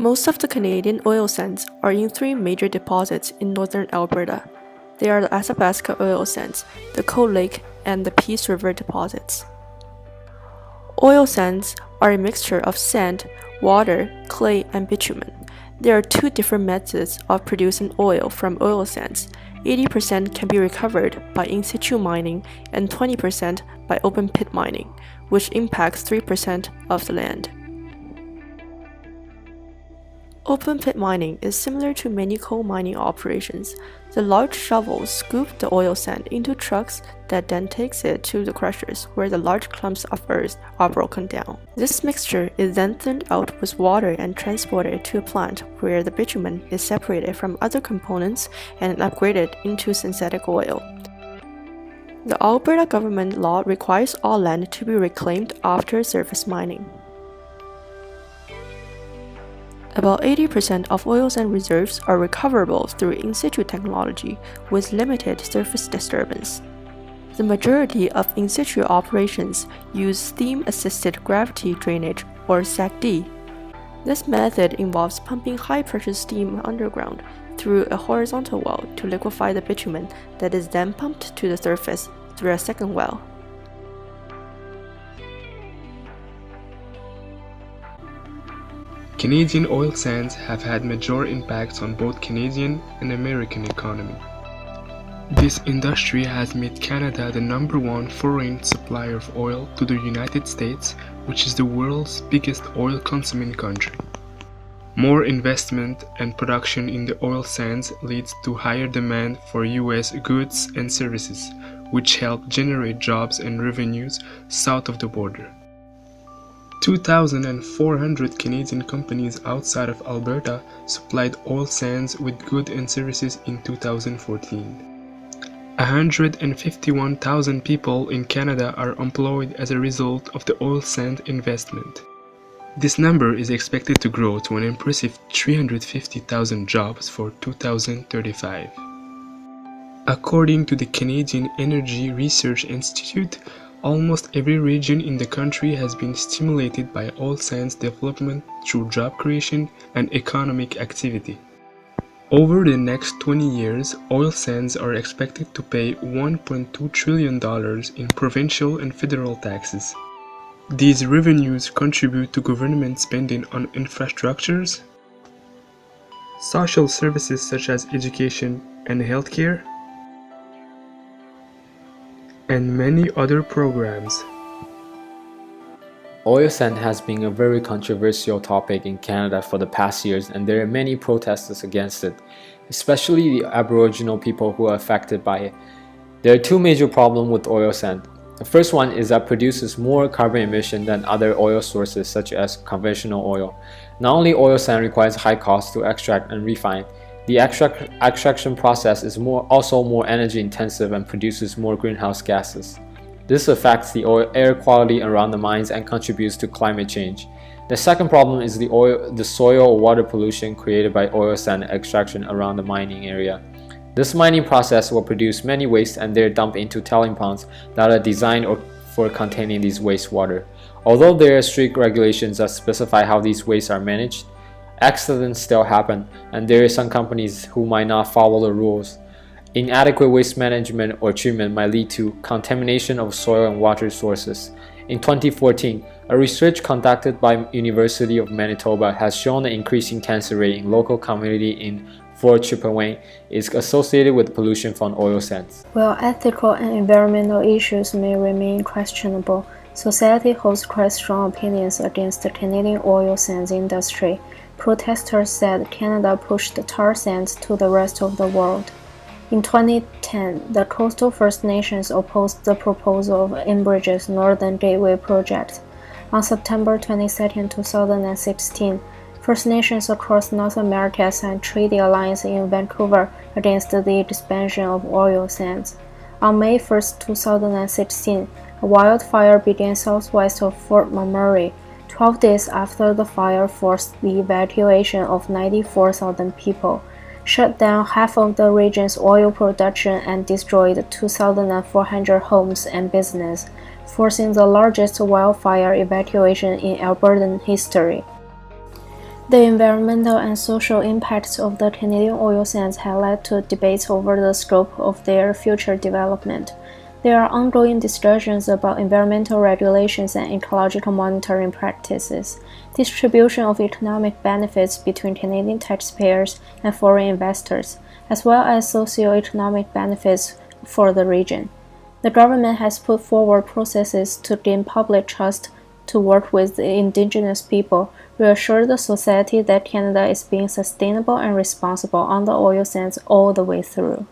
Most of the Canadian oil sands are in three major deposits in northern Alberta. They are the Athabasca oil sands, the Cold Lake, and the Peace River deposits. Oil sands are a mixture of sand, water, clay, and bitumen. There are two different methods of producing oil from oil sands. 80% can be recovered by in-situ mining and 20% by open pit mining, which impacts 3% of the land. Open pit mining is similar to many coal mining operations. The large shovels scoop the oil sand into trucks that then takes it to the crushers where the large clumps of earth are broken down. This mixture is then thinned out with water and transported to a plant where the bitumen is separated from other components and upgraded into synthetic oil. The Alberta government law requires all land to be reclaimed after surface mining. About 80% of oil sand reserves are recoverable through in-situ technology with limited surface disturbance. The majority of in-situ operations use steam-assisted gravity drainage, or SACD. This method involves pumping high-pressure steam underground through a horizontal well to liquefy the bitumen that is then pumped to the surface through a second well. Canadian oil sands have had major impacts on both Canadian and American economy. This industry has made Canada the #1 foreign supplier of oil to the United States, which is the world's biggest oil-consuming country. More investment and production in the oil sands leads to higher demand for U.S. goods and services, which help generate jobs and revenues south of the border. 2,400 Canadian companies outside of Alberta supplied oil sands with goods and services in 2014. 151,000 people in Canada are employed as a result of the oil sand investment. This number is expected to grow to an impressive 350,000 jobs for 2035. According to the Canadian Energy Research Institute, almost every region in the country has been stimulated by oil sands development through job creation and economic activity. Over the next 20 years, oil sands are expected to pay $1.2 trillion in provincial and federal taxes. These revenues contribute to government spending on infrastructures, social services such as education and healthcare, and many other programs. Oil sand has been a very controversial topic in Canada for the past years, and there are many protesters against it, especially the Aboriginal people who are affected by it. There are two major problems with oil sand. The first one is that it produces more carbon emission than other oil sources such as conventional oil. Not only oil sand requires high cost to extract and refine, the extraction process is also more energy intensive and produces more greenhouse gases. This affects the air quality around the mines and contributes to climate change. The second problem is the soil or water pollution created by oil sand extraction around the mining area. This mining process will produce many wastes and they're dumped into tailing ponds that are designed for containing these wastewater. Although there are strict regulations that specify how these wastes are managed, accidents still happen, and there are some companies who might not follow the rules. Inadequate waste management or treatment might lead to contamination of soil and water sources. In 2014, a research conducted by University of Manitoba has shown an increasing cancer rate in local community in Fort Chippeway is associated with pollution from oil sands. While ethical and environmental issues may remain questionable, society holds quite strong opinions against the Canadian oil sands industry. Protesters said Canada pushed tar sands to the rest of the world. In 2010, the Coastal First Nations opposed the proposal of Enbridge's Northern Gateway project. On September 22, 2016, First Nations across North America signed treaty alliance in Vancouver against the expansion of oil sands. On May 1, 2016, a wildfire began southwest of Fort McMurray. 12 days after the fire forced the evacuation of 94,000 people, shut down half of the region's oil production and destroyed 2,400 homes and businesses, forcing the largest wildfire evacuation in Albertan history. The environmental and social impacts of the Canadian oil sands have led to debates over the scope of their future development. There are ongoing discussions about environmental regulations and ecological monitoring practices, distribution of economic benefits between Canadian taxpayers and foreign investors, as well as socio-economic benefits for the region. The government has put forward processes to gain public trust, to work with the Indigenous people, reassure the society that Canada is being sustainable and responsible on the oil sands all the way through.